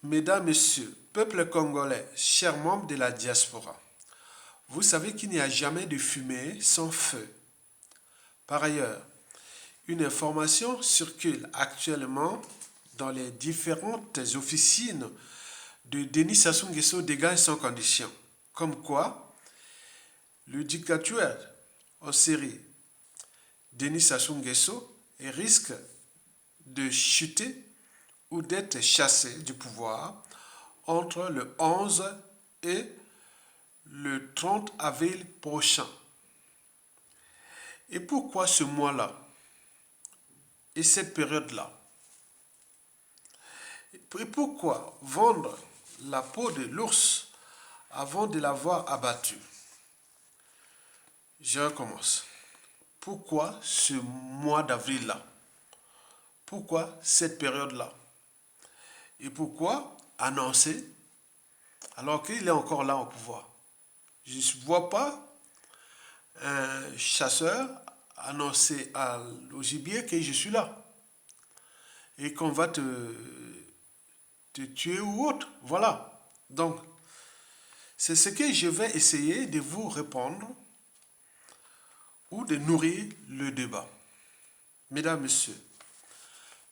Mesdames, Messieurs, peuple congolais, chers membres de la diaspora, vous savez qu'il n'y a jamais de fumée sans feu. Par ailleurs, une information circule actuellement dans les différentes officines de Denis Sassou Nguesso dégage sans condition. Comme quoi, le dictateur en série Denis Sassou Nguesso risque de chuter ou d'être chassé du pouvoir entre le 11 et le 30 avril prochain. Et pourquoi ce mois-là et cette période-là? Et pourquoi vendre la peau de l'ours avant de l'avoir abattu? Je recommence. Pourquoi ce mois d'avril-là? Pourquoi cette période-là? Et pourquoi annoncer alors qu'il est encore là au pouvoir? Je ne vois pas un chasseur annoncer au gibier que je suis là et qu'on va te tuer ou autre. Voilà. Donc, c'est ce que je vais essayer de vous répondre ou de nourrir le débat. Mesdames, Messieurs,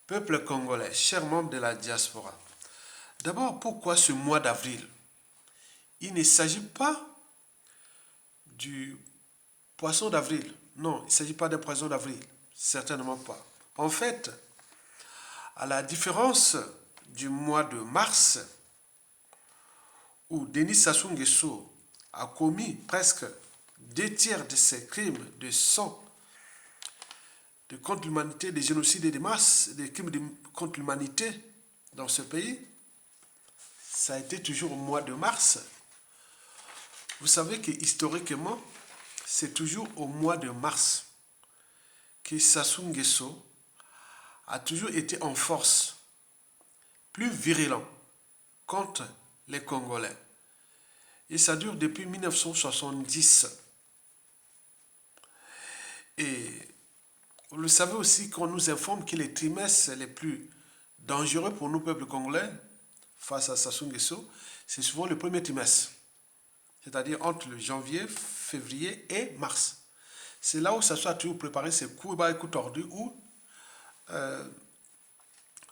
peuple congolais, chers membres de la diaspora, d'abord, pourquoi ce mois d'avril? Il ne s'agit pas du poisson d'avril. Non, il ne s'agit pas d'un poisson d'avril. Certainement pas. En fait, à la différence du mois de mars, où Denis Sassou Nguesso a commis presque 2 tiers de ses crimes de sang, de contre l'humanité, des génocides et des masses, des crimes contre l'humanité dans ce pays, ça a été toujours au mois de mars. Vous savez que historiquement, c'est toujours au mois de mars que Sassou Nguesso a toujours été en force, plus virulent contre les Congolais. Et ça dure depuis 1970. Et vous le savez aussi qu'on nous informe que les trimestres les plus dangereux pour nous, peuple congolais, face à Sassou Nguesso, c'est souvent le premier trimestre. C'est-à-dire entre le janvier, février et mars. C'est là où Sassou a toujours préparé ses coups bas et coups tordus ou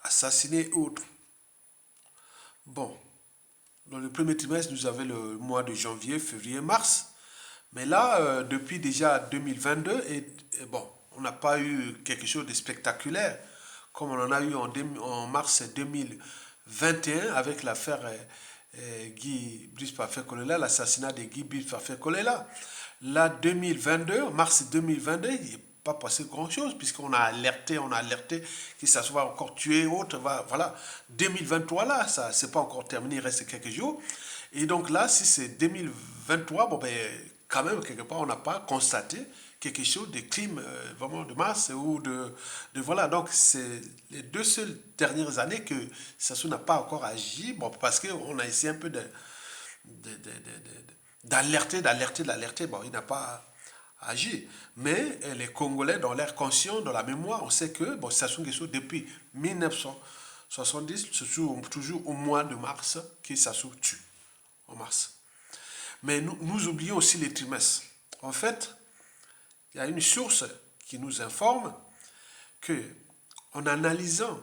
assassinés autres. Bon, dans le premier trimestre, nous avons le mois de janvier, février, mars. Mais là, depuis déjà 2022, et bon, on n'a pas eu quelque chose de spectaculaire, comme on en a eu en mars 2021 avec l'affaire Guy Brice Parfait Kolela, l'assassinat de Guy Brice Parfait Kolela. Là, 2022, mars 2022, il n'est pas passé grand-chose, puisqu'on a alerté que ça soit encore tué, autre, voilà. 2023, là, ça c'est pas encore terminé, il reste quelques jours. Et donc là, si c'est 2023, bon ben, quand même, quelque part, on n'a pas constaté quelque chose de crime vraiment de masse ou voilà. Donc, c'est les 2 seules dernières années que Sassou n'a pas encore agi, bon, parce qu'on a essayé un peu d'alerter. Bon, il n'a pas agi. Mais les Congolais, dans l'air conscient, dans la mémoire, on sait que bon, Sassou Nguesso, depuis 1970, c'est toujours au mois de mars que Sassou tue, en mars. Mais nous oublions aussi les trimestres. En fait, il y a une source qui nous informe que, en analysant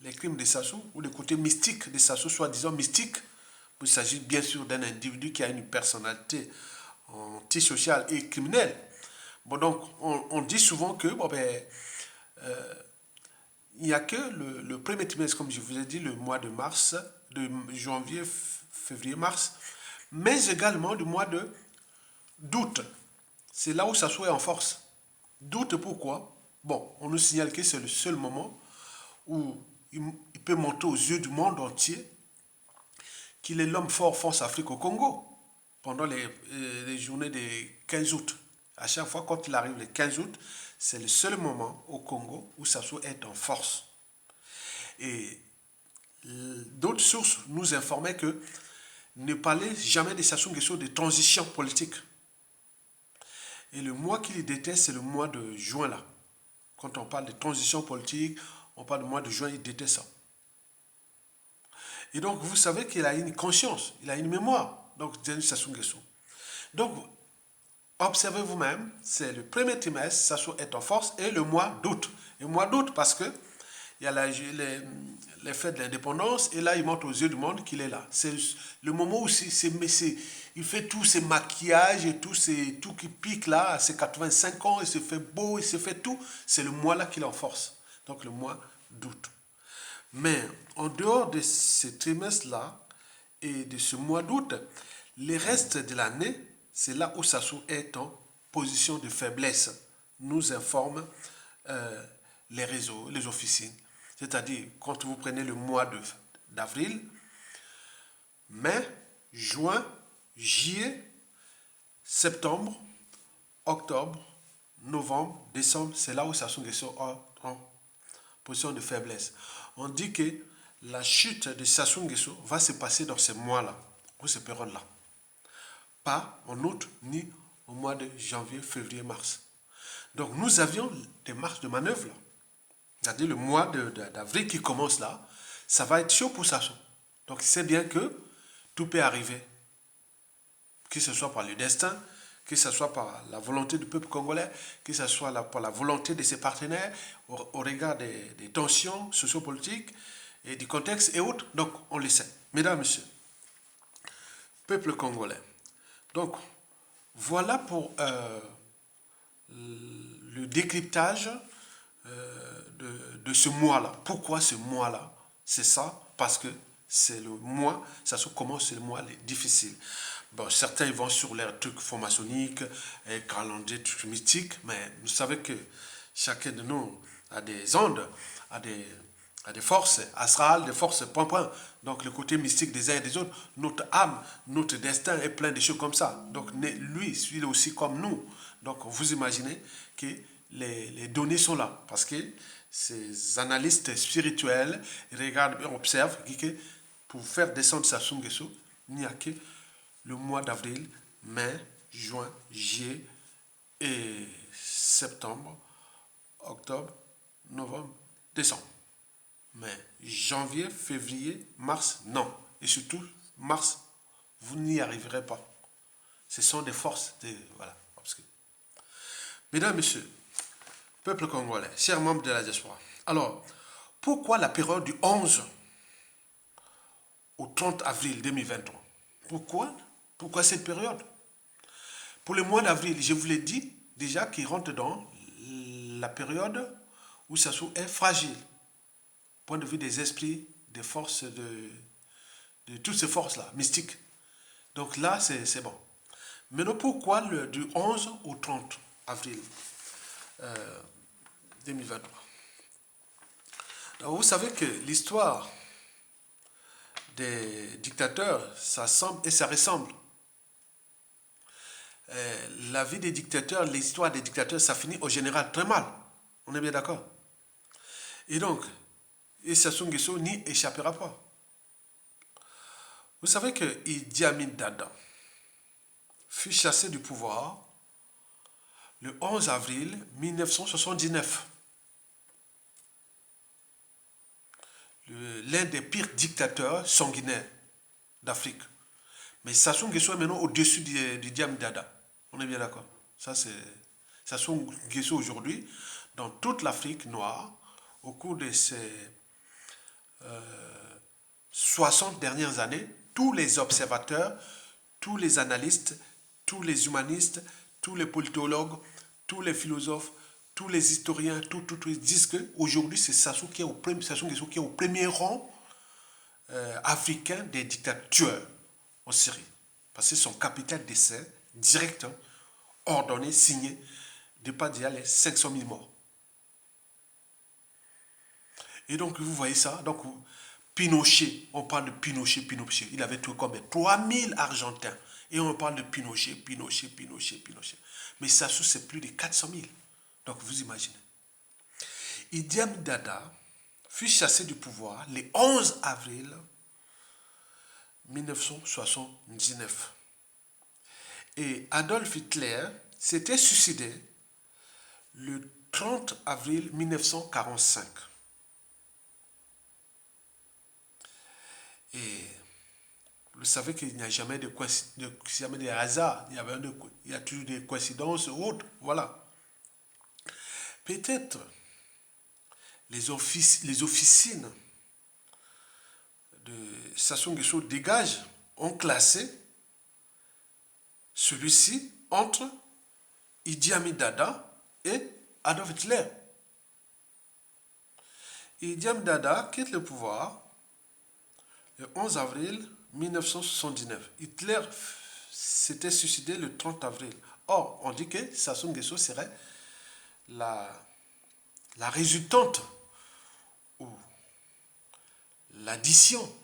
les crimes de Sassou, ou le côté mystique de Sassou, soi-disant mystique, il s'agit bien sûr d'un individu qui a une personnalité antisociale et criminelle. Bon, donc, on dit souvent que, bon, ben, il n'y a que le premier trimestre, comme je vous ai dit, le mois de mars, de janvier, février, mars, mais également du mois d'août. C'est là où Sassou est en force. D'août, pourquoi? Bon, on nous signale que c'est le seul moment où il peut monter aux yeux du monde entier qu'il est l'homme fort force Afrique au Congo pendant les journées des 15 août. À chaque fois, quand il arrive le 15 août, c'est le seul moment au Congo où Sassou est en force. Et d'autres sources nous informaient que ne parlez jamais de Sassou Nguesso de transition politique. Et le mois qu'il déteste, c'est le mois de juin là. Quand on parle de transition politique, on parle du mois de juin, il déteste ça. Et donc, vous savez qu'il a une conscience, il a une mémoire. Donc, Denis Sassou Nguesso. Donc, observez vous-même, c'est le premier trimestre, Sassou est en force, et le mois d'août. Et le mois d'août, parce que il y a les fêtes de l'indépendance, et là, il montre aux yeux du monde qu'il est là. C'est le moment où il fait tous ses maquillages et tout qui pique là, à ses 85 ans, il se fait beau, il se fait tout. C'est le mois là qu'il est en force. Donc le mois d'août. Mais en dehors de ce trimestre-là et de ce mois d'août, les restes de l'année, c'est là où Sassou est en position de faiblesse, nous informent les réseaux, les officines. C'est-à-dire, quand vous prenez le mois d'avril, mai, juin, juillet, septembre, octobre, novembre, décembre, c'est là où Sassou Nguesso est en position de faiblesse. On dit que la chute de Sassou Nguesso va se passer dans ces mois-là, ou ces périodes-là. Pas en août, ni au mois de janvier, février, mars. Donc nous avions des marges de manœuvre là. C'est-à-dire le mois d'avril qui commence là, ça va être chaud pour Sassou. Donc il sait bien que tout peut arriver. Que ce soit par le destin, que ce soit par la volonté du peuple congolais, que ce soit par la volonté de ses partenaires, au regard des tensions sociopolitiques et du contexte et autres. Donc on le sait. Mesdames, Messieurs, peuple congolais. Donc voilà pour le décryptage de ce mois-là. Pourquoi ce mois-là? C'est ça, parce que c'est le mois, ça se commence, c'est le mois difficile. Bon, certains ils vont sur les trucs franc-maçonniques, calendrier, trucs mystiques, mais vous savez que chacun de nous a des ondes, a des forces astrales, des forces point. Donc le côté mystique des uns et des autres, notre âme, notre destin est plein de choses comme ça. Donc lui, il est aussi comme nous. Donc vous imaginez que les données sont là, parce que ces analystes spirituels regardent et observent que pour faire descendre Sassou Nguesso, il n'y a que le mois d'avril, mai, juin, juillet et septembre, octobre, novembre, décembre. Mais janvier, février, mars, non. Et surtout, mars, vous n'y arriverez pas. Ce sont des forces, voilà. Mesdames, Messieurs, peuple congolais, chers membres de la diaspora. Alors, pourquoi la période du 11 au 30 avril 2023? Pourquoi cette période? Pour le mois d'avril, je vous l'ai dit déjà qu'il rentre dans la période où Sassou est fragile. Point de vue des esprits, des forces, de toutes ces forces-là, mystiques. Donc là, c'est bon. Maintenant, pourquoi du 11 au 30 avril 2023? Alors, vous savez que l'histoire des dictateurs, ça semble et ça ressemble. La vie des dictateurs, l'histoire des dictateurs, ça finit au général très mal. On est bien d'accord? Et donc, Sassou Nguesso n'y échappera pas. Vous savez que Idi Amin Dada fut chassé du pouvoir le 11 avril 1979. L'un des pires dictateurs sanguinaires d'Afrique. Mais Sassou Nguesso est maintenant au-dessus d'Idi Amin Dada. On est bien d'accord. Ça, c'est Sassou Nguesso aujourd'hui, dans toute l'Afrique noire, au cours de ces 60 dernières années, tous les observateurs, tous les analystes, tous les humanistes, tous les politologues, tous les philosophes, tous les historiens, ils disent qu'aujourd'hui, c'est Sassou Nguesso qui est au premier rang africain des dictateurs en Syrie. Parce que son capital décès, direct, ordonné, signé, dépasse déjà les 500 000 morts. Et donc, vous voyez ça. Donc, Pinochet, on parle de Pinochet. Il avait tout comme 3000 Argentins. Et on parle de Pinochet. Mais Sassou, c'est plus de 400 000. Donc, vous imaginez. Idi Amin Dada fut chassé du pouvoir le 11 avril 1979. Et Adolf Hitler s'était suicidé le 30 avril 1945. Et savez qu'il n'y a jamais jamais de hasard, il y a toujours des coïncidences ou autres, voilà. Peut-être les officines de Sassou Nguesso dégage ont classé celui-ci entre Idi Amin Dada et Adolf Hitler. Idi Amin Dada quitte le pouvoir le 11 avril 1979. Hitler s'était suicidé le 30 avril. Or, on dit que Sassou Nguesso serait la résultante ou l'addition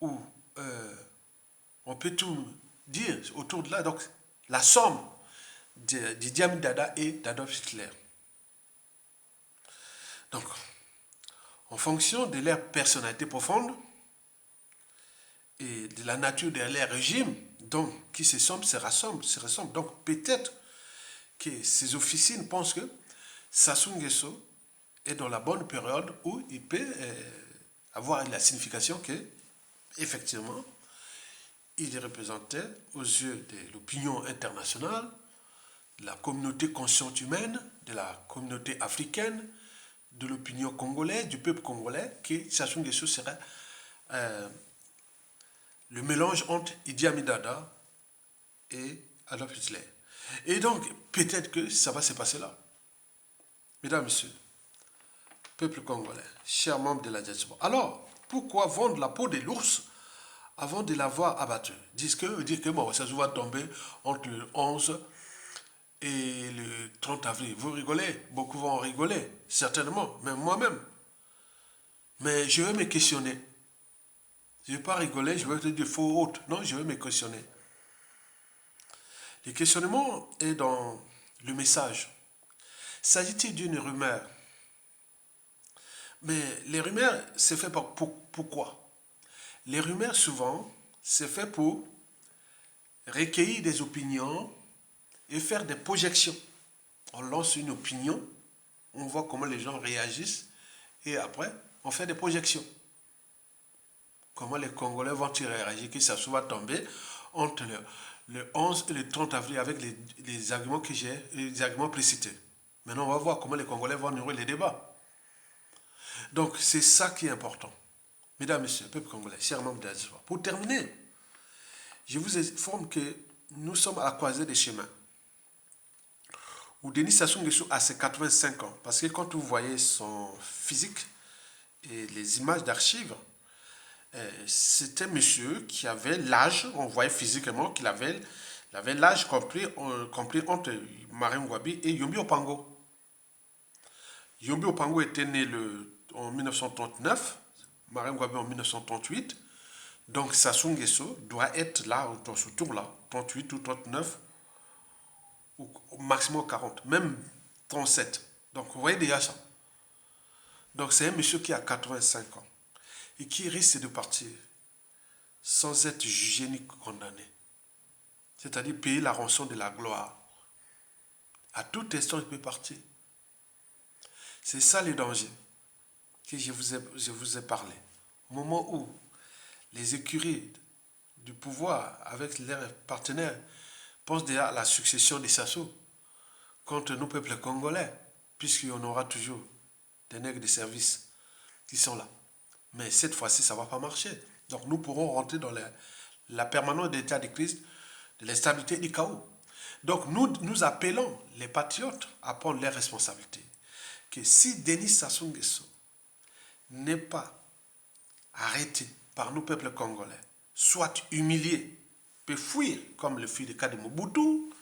ou on peut tout dire autour de là. Donc, la somme d'Idi Amin Dada et d'Adolf Hitler. Donc, en fonction de leur personnalité profonde et de la nature de leur régime, donc, qui se ressemblent. Donc, peut-être que ces officines pensent que Sassou Nguesso est dans la bonne période où il peut avoir la signification que, effectivement, il représentait aux yeux de l'opinion internationale, de la communauté consciente humaine, de la communauté africaine, de l'opinion congolaise, du peuple congolais, que Sassou Nguesso serait le mélange entre Idi Amin Dada et Adolf Hitler. Et donc, peut-être que ça va se passer là. Mesdames, Messieurs, peuple congolais, chers membres de la diaspora. Alors, pourquoi vendre la peau de l'ours avant de l'avoir abattu? Dire que bon, ça se va tomber entre le 11 et le 30 avril. Vous rigolez? Beaucoup vont rigoler, certainement, même moi-même. Mais je vais me questionner. Je ne vais pas rigoler, je vais te dire faux autre. Non, je vais me questionner. Le questionnement est dans le message. S'agit-il d'une rumeur? Mais les rumeurs, c'est fait pourquoi? Les rumeurs, souvent, c'est fait pour recueillir des opinions et faire des projections. On lance une opinion, on voit comment les gens réagissent, et après, on fait des projections. Comment les Congolais vont-ils réagir, que ça soit tombé entre le 11 et le 30 avril avec les arguments que j'ai, les arguments précités. Maintenant, on va voir comment les Congolais vont nourrir les débats. Donc, c'est ça qui est important. Mesdames, Messieurs, peuple congolais, chers membres de la diaspora. Pour terminer, je vous informe que nous sommes à la croisée des chemins. Où Denis Sassou Nguesso a ses 85 ans. Parce que quand vous voyez son physique et les images d'archives, c'est un monsieur qui avait l'âge, on voyait physiquement qu'il avait l'âge compris entre Marien Ngouabi et Yombi Opango. Yombi Opango était né en 1939, Marien Ngouabi en 1938. Donc Sassou Nguesso doit être là, dans ce tour-là, 38 ou 39, ou au maximum 40, même 37. Donc vous voyez déjà ça. Donc c'est un monsieur qui a 85 ans et qui risque de partir sans être jugé ni condamné. C'est-à-dire payer la rançon de la gloire. À tout instant, il peut partir. C'est ça le danger que je vous ai parlé. Au moment où les écuries du pouvoir avec leurs partenaires pensent déjà à la succession des Sassou contre nos peuples congolais, puisqu'il y en aura toujours des nègres de service qui sont là. Mais cette fois-ci, ça ne va pas marcher. Donc nous pourrons rentrer dans la permanence de l'état de crise, de l'instabilité et du chaos. Donc nous appelons les patriotes à prendre leurs responsabilités. Que si Denis Sassou Nguesso n'est pas arrêté par nos peuples congolais, soit humilié, peut fuir, comme le fut le cas de Mobutu,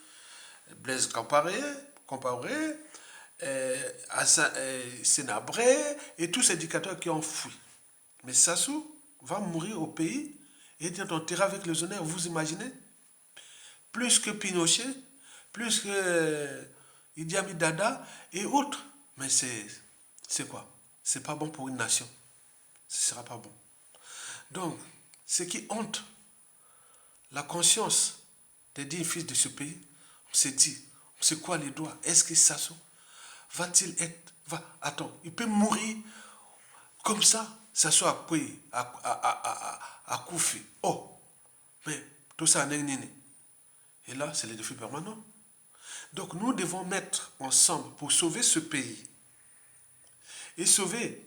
Blaise Compaoré, Sénabré et tous ces dictateurs qui ont fui. Mais Sassou va mourir au pays et être enterré avec les honneurs, vous imaginez? Plus que Pinochet, plus que Idi Amin Dada et autres. Mais c'est quoi? C'est pas bon pour une nation. Ce ne sera pas bon. Donc, ce qui hante la conscience des dignes fils de ce pays, on s'est dit, on sait quoi les doigts? Est-ce que Sassou va-t-il être... Attends, il peut mourir comme ça, Sassou a pris à Koufi. Oh, Mais tout ça, et là, c'est le défi permanent. Donc nous devons mettre ensemble pour sauver ce pays et sauver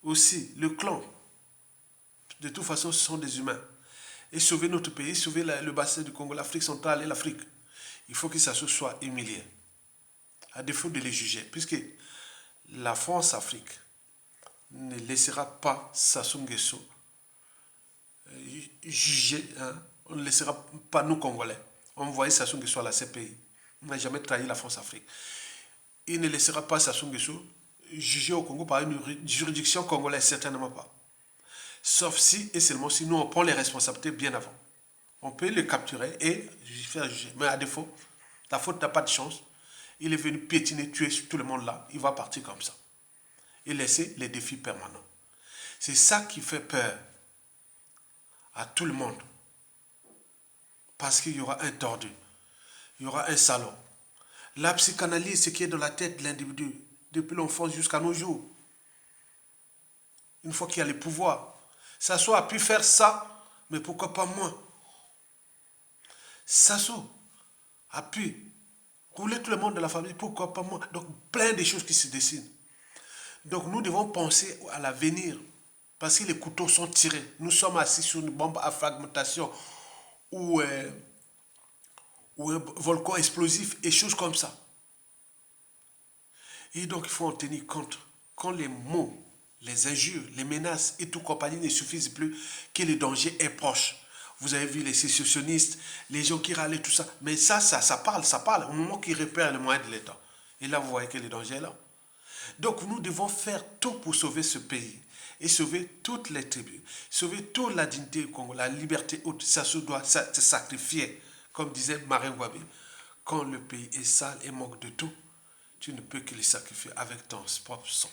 aussi le clan. De toute façon, ce sont des humains. Et sauver notre pays, sauver le bassin du Congo, l'Afrique centrale et l'Afrique. Il faut que ça se soit humilié, à défaut de les juger, puisque la France-Afrique ne laissera pas Sassou Nguesso juger, hein. On ne laissera pas nous Congolais envoyer Sassou Nguesso à la CPI. On n'a jamais trahi la France-Afrique. Il ne laissera pas Sassou Nguesso juger au Congo par une juridiction congolaise, certainement pas. Sauf si et seulement si nous on prend les responsabilités bien avant. On peut le capturer et faire juger. Mais à défaut, la faute n'a pas de chance. Il est venu piétiner, tuer tout le monde là. Il va partir comme ça. Et laisser les défis permanents. C'est ça qui fait peur à tout le monde. Parce qu'il y aura un tordu. Il y aura un salaud. La psychanalyse, ce qui est dans la tête de l'individu, depuis l'enfance jusqu'à nos jours. Une fois qu'il y a le pouvoir, Sassou a pu faire ça, mais pourquoi pas moi? Sassou a pu rouler tout le monde de la famille, pourquoi pas moi? Donc plein de choses qui se dessinent. Donc nous devons penser à l'avenir, parce que les couteaux sont tirés. Nous sommes assis sur une bombe à fragmentation ou un volcan explosif et choses comme ça. Et donc il faut en tenir compte. Quand les mots, les injures, les menaces et tout compagnie ne suffisent plus, que le danger est proche. Vous avez vu les sécessionnistes, les gens qui râlaient, tout ça. Mais ça parle au moment qu'ils repèrent les moyens de l'État. Et là, vous voyez que le danger est là. Donc nous devons faire tout pour sauver ce pays et sauver toutes les tribus, sauver toute la dignité du Congo, la liberté haute. Ça se doit se sacrifier, comme disait Marine Ngouabi. Quand le pays est sale et manque de tout, tu ne peux que le sacrifier avec ton propre sang.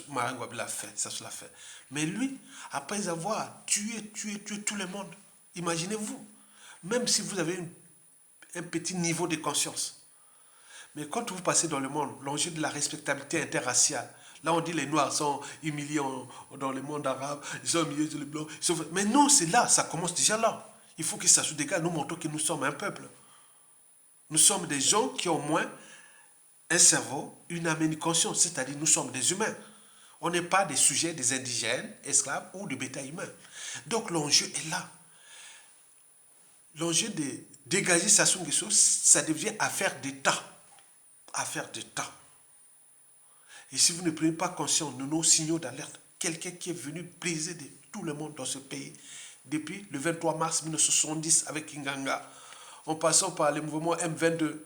Marine Ngouabi l'a fait, ça se l'a fait. Mais lui, après avoir tué tout le monde, imaginez-vous, même si vous avez un petit niveau de conscience, mais quand vous passez dans le monde, l'enjeu de la respectabilité interraciale, là on dit les Noirs sont humiliés dans le monde arabe, ils sont humiliés sur les Blancs. Mais non, c'est là, ça commence déjà là. Il faut que ça se dégage, nous montrons que nous sommes un peuple. Nous sommes des gens qui ont au moins un cerveau, une âme et une conscience, c'est-à-dire nous sommes des humains. On n'est pas des sujets, des indigènes, esclaves ou de bétail humain. Donc l'enjeu est là. L'enjeu de dégager Sassou Nguesso, ça devient affaire d'État. Affaire d'État. Et si vous ne prenez pas conscience de nos signaux d'alerte, quelqu'un qui est venu briser de tout le monde dans ce pays depuis le 23 mars 1970 avec Kinganga, en passant par le mouvement M22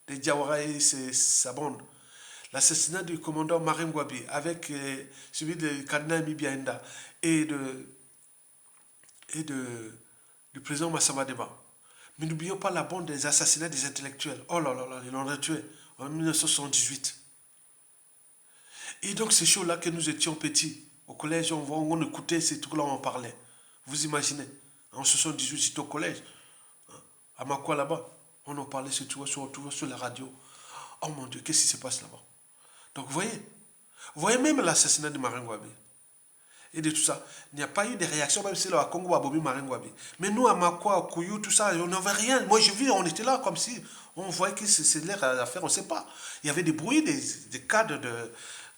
de Diawara et sa bande, l'assassinat du commandant Marine Ngouabi avec celui de Kandina Mibiaenda et du président Massama Deba. Mais n'oublions pas la bande des assassinats des intellectuels. Oh là là là, ils l'ont tué en 1978. Et donc ces choses-là que nous étions petits, au collège, on écoutait ces trucs-là, on en parlait. Vous imaginez, en 78, j'étais au collège, à Makwa là-bas, on en parlait sur la radio. Oh mon Dieu, qu'est-ce qui se passe là-bas? Donc vous voyez même l'assassinat de Marine Ngouabi et de tout ça, il n'y a pas eu de réaction, même si là, à Congo, à Bobi, Marine Ngouabi. Mais nous, à Makwa, à Kouyou, tout ça, on n'avait rien. Moi, je vis, on était là comme si on voyait que c'est l'air à faire, on ne sait pas. Il y avait des bruits, des cadres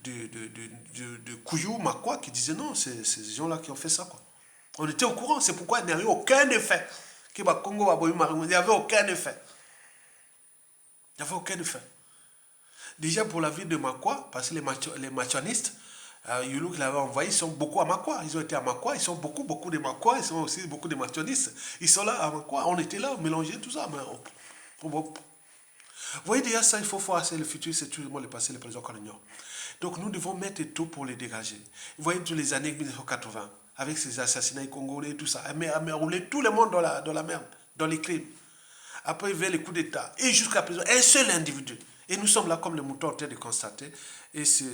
de Kouyou, Makwa, qui disaient non, c'est ces gens-là qui ont fait ça, quoi. On était au courant, c'est pourquoi il n'y avait aucun effet. Il n'y avait aucun effet. Il n'y avait aucun effet. Déjà pour la ville de Makwa, parce que les machonistes, Yulu qui l'avait envoyé, ils sont beaucoup à Makwa. Ils ont été à Makwa, ils sont beaucoup de Makwa, ils sont aussi beaucoup de machonistes. Ils sont là à Makwa, on était là, mélanger tout ça. Mais vous voyez déjà ça, il faut voir, c'est le futur, c'est tout le monde le passé, le présent qu'on ignore. Donc nous devons mettre tout pour les dégager. Vous voyez toutes les années 1980, avec ces assassinats congolais et tout ça, mais rouler tout le monde dans la merde, dans les crimes. Après, il y avait les coups d'État. Et jusqu'à présent, un seul individu. Et nous sommes là comme les moutons en train de constater et se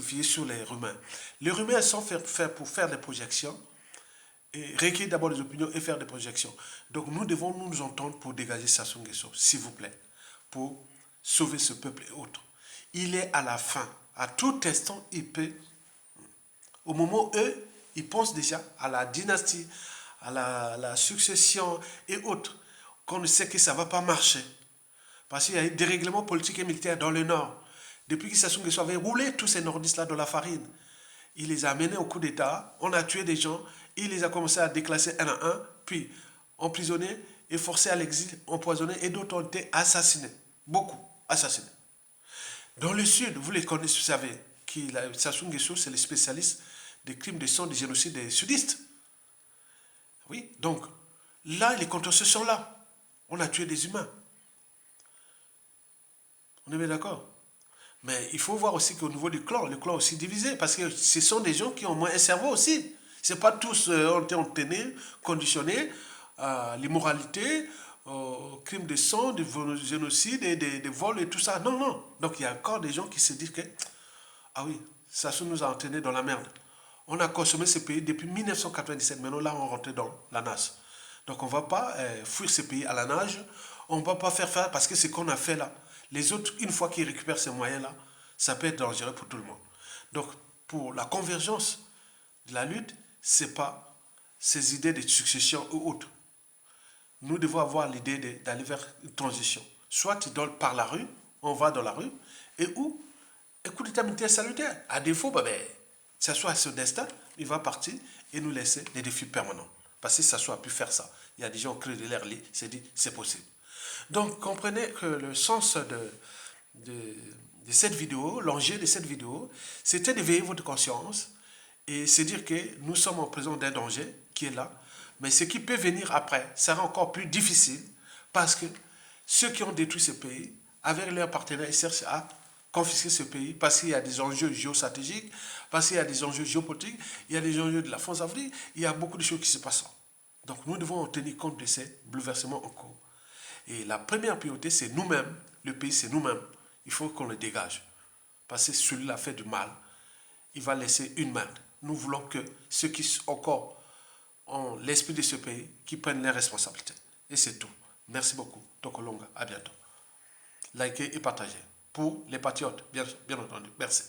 fier sur les rumeurs. Les rumeurs sont faites pour faire des projections, et recueillir d'abord les opinions et faire des projections. Donc nous devons nous entendre pour dégager Sassou Nguesso, s'il vous plaît, pour sauver ce peuple et autres. Il est à la fin. À tout instant, il peut. Au moment où eux, ils pensent déjà à la dynastie, à la succession et autres, qu'on sait que ça ne va pas marcher. Parce qu'il y a eu des règlements politiques et militaires dans le Nord. Depuis que Sassou Nguesso avait roulé tous ces nordistes-là dans la farine, il les a amenés au coup d'État, on a tué des gens, il les a commencé à déclasser un à un, puis emprisonnés et forcés à l'exil, empoisonnés, et d'autres ont été assassinés. Beaucoup assassinés. Dans le Sud, vous les connaissez, vous savez, Sassou Nguesso, c'est le spécialiste des crimes de sang, des génocides des sudistes. Oui, donc, là, les contentieux sont là. On a tué des humains. On est bien d'accord? Mais il faut voir aussi qu'au niveau du clan, le clan aussi divisé, parce que ce sont des gens qui ont moins un cerveau aussi. Ce n'est pas tous ont été entraînés, conditionnés à l'immoralité, au crime de sang, de génocide, des vols et tout ça. Non, non. Donc il y a encore des gens qui se disent que, ah oui, ça nous a entraînés dans la merde. On a consommé ce pays depuis 1997. Maintenant, là, on rentre dans la nage. Donc, on ne va pas fuir ce pays à la nage. On ne va pas faire parce que ce qu'on a fait là, les autres, une fois qu'ils récupèrent ces moyens-là, ça peut être dangereux pour tout le monde. Donc, pour la convergence de la lutte, ce n'est pas ces idées de succession ou autres. Nous devons avoir l'idée d'aller vers une transition. Soit par la rue, on va dans la rue, et où un coup d'état militaire salutaire. À défaut, ça soit ce destin, il va partir et nous laisser des défis permanents. Parce que ça soit pu faire ça. Il y a des gens qui ont créé de l'air libre, c'est dit, c'est possible. Donc, comprenez que le sens de cette vidéo, l'enjeu de cette vidéo, c'était d'éveiller votre conscience et se dire que nous sommes en présence d'un danger qui est là, mais ce qui peut venir après sera encore plus difficile parce que ceux qui ont détruit ce pays, avec leurs partenaires, ils cherchent à confisquer ce pays parce qu'il y a des enjeux géostratégiques, parce qu'il y a des enjeux géopolitiques, il y a des enjeux de la France Afrique, il y a beaucoup de choses qui se passent. Donc nous devons tenir compte de ces bouleversements en cours. Et la première priorité, c'est nous-mêmes. Le pays, c'est nous-mêmes. Il faut qu'on le dégage. Parce que celui-là fait du mal. Il va laisser une merde. Nous voulons que ceux qui encore ont l'esprit de ce pays, qui prennent les responsabilités. Et c'est tout. Merci beaucoup. Tokolonga. À bientôt. Likez et partagez. Pour les patriotes, bien entendu. Merci.